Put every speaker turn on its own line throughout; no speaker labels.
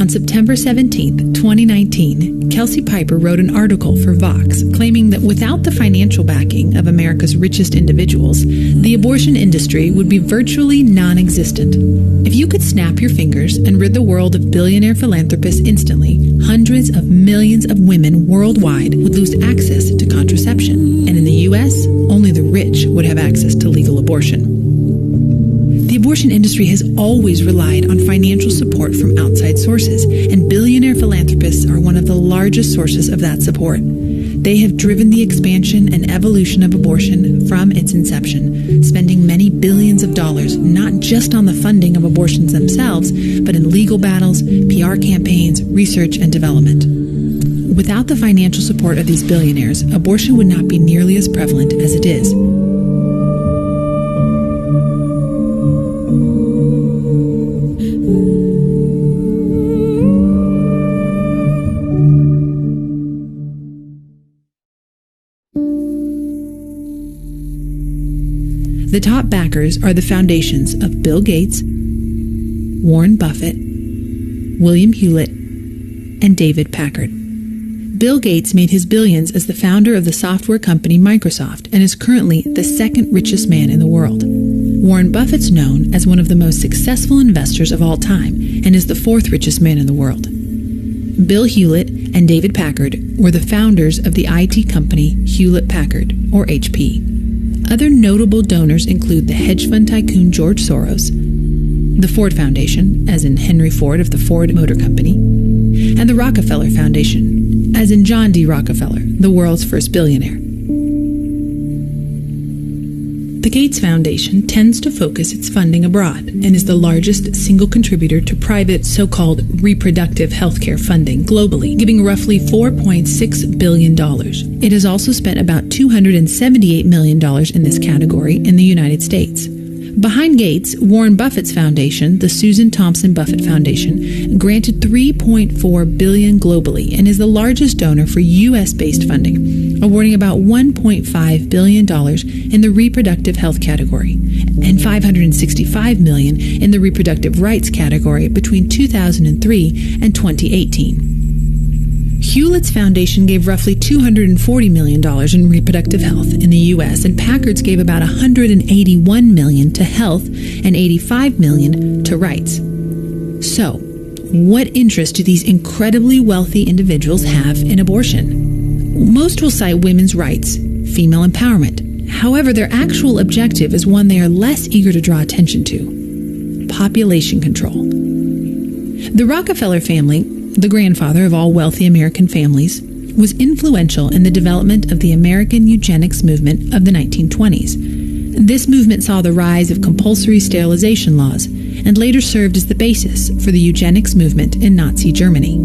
On September 17, 2019, Kelsey Piper wrote an article for Vox claiming that without the financial backing of America's richest individuals, the abortion industry would be virtually non-existent. If you could snap your fingers and rid the world of billionaire philanthropists instantly, hundreds of millions of women worldwide would lose access to contraception. And in the U.S., only the rich would have access to legal abortion. The abortion industry has always relied on financial support from outside sources, and billionaire philanthropists are one of the largest sources of that support. They have driven the expansion and evolution of abortion from its inception, spending many billions of dollars not just on the funding of abortions themselves, but in legal battles, PR campaigns, research, and development. Without the financial support of these billionaires, abortion would not be nearly as prevalent as it is. The top backers are the foundations of Bill Gates, Warren Buffett, William Hewlett, and David Packard. Bill Gates made his billions as the founder of the software company Microsoft and is currently the second richest man in the world. Warren Buffett's known as one of the most successful investors of all time and is the fourth richest man in the world. Bill Hewlett and David Packard were the founders of the IT company Hewlett Packard, or HP. Other notable donors include the hedge fund tycoon George Soros, the Ford Foundation, as in Henry Ford of the Ford Motor Company, and the Rockefeller Foundation, as in John D. Rockefeller, the world's first billionaire. The Gates Foundation tends to focus its funding abroad and is the largest single contributor to private so-called reproductive healthcare funding globally, giving roughly $4.6 billion. It has also spent about $278 million in this category in the United States. Behind Gates, Warren Buffett's foundation, the Susan Thompson Buffett Foundation, granted $3.4 billion globally and is the largest donor for U.S.-based funding, awarding about $1.5 billion in the reproductive health category and $565 million in the reproductive rights category between 2003 and 2018. Hewlett's foundation gave roughly $240 million in reproductive health in the U.S., and Packard's gave about $181 million to health and $85 million to rights. So, what interest do these incredibly wealthy individuals have in abortion? Most will cite women's rights, female empowerment. However, their actual objective is one they are less eager to draw attention to: population control. The Rockefeller family, the grandfather of all wealthy American families, was influential in the development of the American eugenics movement of the 1920s. This movement saw the rise of compulsory sterilization laws and later served as the basis for the eugenics movement in Nazi Germany.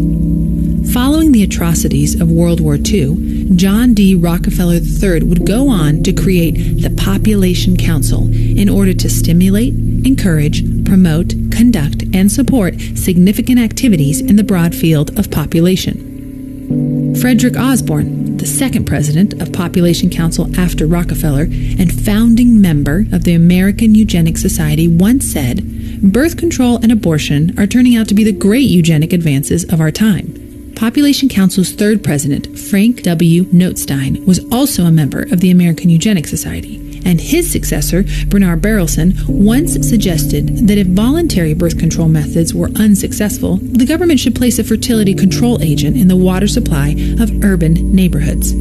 Following the atrocities of World War II, John D. Rockefeller III would go on to create the Population Council in order to stimulate, encourage, promote, conduct, and support significant activities in the broad field of population. Frederick Osborn, the second president of Population Council after Rockefeller and founding member of the American Eugenics Society, once said, "Birth control and abortion are turning out to be the great eugenic advances of our time." Population Council's third president, Frank W. Notstein, was also a member of the American Eugenics Society, and his successor, Bernard Berelson, once suggested that if voluntary birth control methods were unsuccessful, the government should place a fertility control agent in the water supply of urban neighborhoods.
The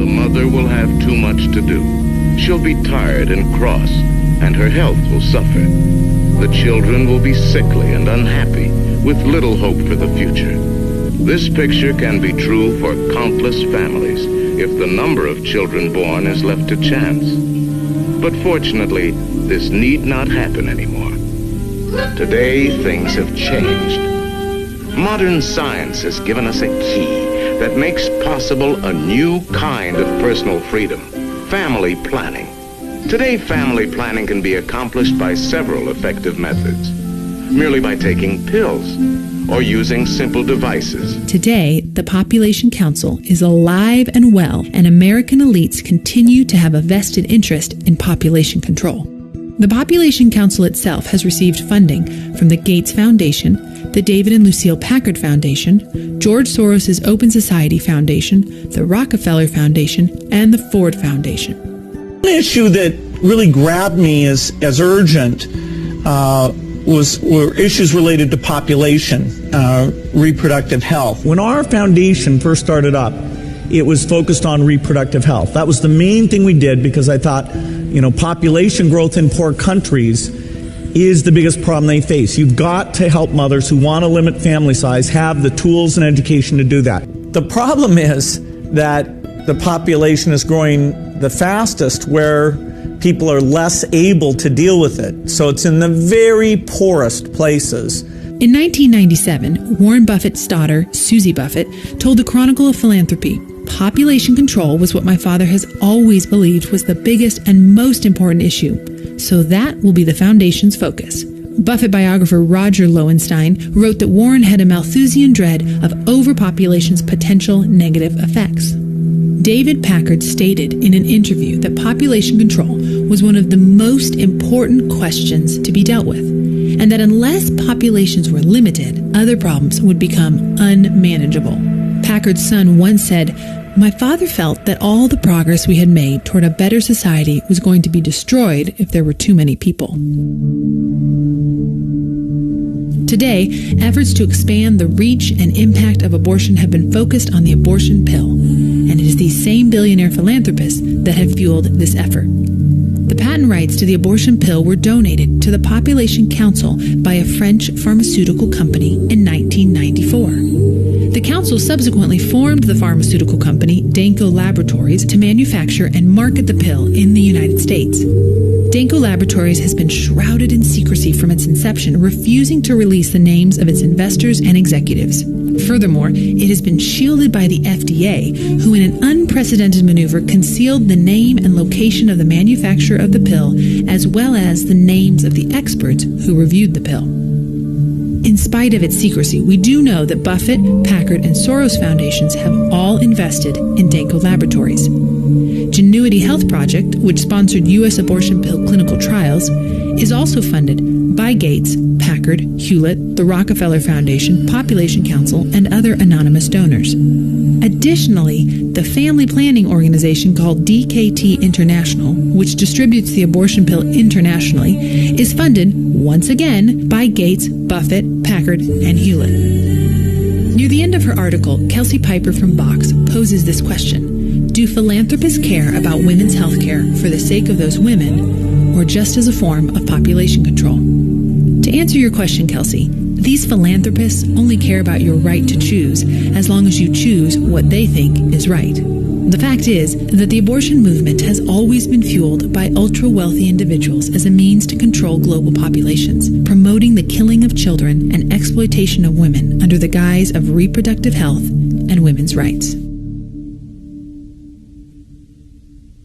mother will have too much to do. She'll be tired and cross, and her health will suffer. The children will be sickly and unhappy, with little hope for the future. This picture can be true for countless families if the number of children born is left to chance. But fortunately, this need not happen anymore. Today, things have changed. Modern science has given us a key that makes possible a new kind of personal freedom: family planning. Today, family planning can be accomplished by several effective methods. Merely by taking pills or using simple devices.
Today, the Population Council is alive and well, and American elites continue to have a vested interest in population control. The Population Council itself has received funding from the Gates Foundation, the David and Lucille Packard Foundation, George Soros' Open Society Foundation, the Rockefeller Foundation, and the Ford Foundation.
One issue that really grabbed me as urgent were issues related to population, reproductive health. When our foundation first started up, it was focused on reproductive health. That was the main thing we did because I thought, population growth in poor countries is the biggest problem they face. You've got to help mothers who want to limit family size have the tools and education to do that. The problem is that the population is growing the fastest where people are less able to deal with it. So it's in the very poorest places.
In 1997, Warren Buffett's daughter, Susie Buffett, told the Chronicle of Philanthropy, "Population control was what my father has always believed was the biggest and most important issue. So that will be the foundation's focus." Buffett biographer Roger Lowenstein wrote that Warren had a Malthusian dread of overpopulation's potential negative effects. David Packard stated in an interview that population control was one of the most important questions to be dealt with, and that unless populations were limited, other problems would become unmanageable. Packard's son once said, "My father felt that all the progress we had made toward a better society was going to be destroyed if there were too many people." Today, efforts to expand the reach and impact of abortion have been focused on the abortion pill, and it is these same billionaire philanthropists that have fueled this effort. The patent rights to the abortion pill were donated to the Population Council by a French pharmaceutical company in 1994. The council subsequently formed the pharmaceutical company Danco Laboratories to manufacture and market the pill in the United States. Danco Laboratories has been shrouded in secrecy from its inception, refusing to release the names of its investors and executives. Furthermore, it has been shielded by the FDA, who in an unprecedented maneuver concealed the name and location of the manufacturer of the pill, as well as the names of the experts who reviewed the pill. In spite of its secrecy, we do know that Buffett, Packard, and Soros foundations have all invested in Danco Laboratories. Genuity Health Project, which sponsored U.S. abortion pill clinical trials, is also funded by Gates, Packard, Hewlett, the Rockefeller Foundation, Population Council, and other anonymous donors. Additionally, the family planning organization called DKT International, which distributes the abortion pill internationally, is funded, once again, by Gates, Buffett, Packard, and Hewlett. Near the end of her article, Kelsey Piper from Vox poses this question: do philanthropists care about women's health care for the sake of those women, or just as a form of population control? To answer your question, Kelsey, these philanthropists only care about your right to choose as long as you choose what they think is right. The fact is that the abortion movement has always been fueled by ultra-wealthy individuals as a means to control global populations, promoting the killing of children and exploitation of women under the guise of reproductive health and women's rights.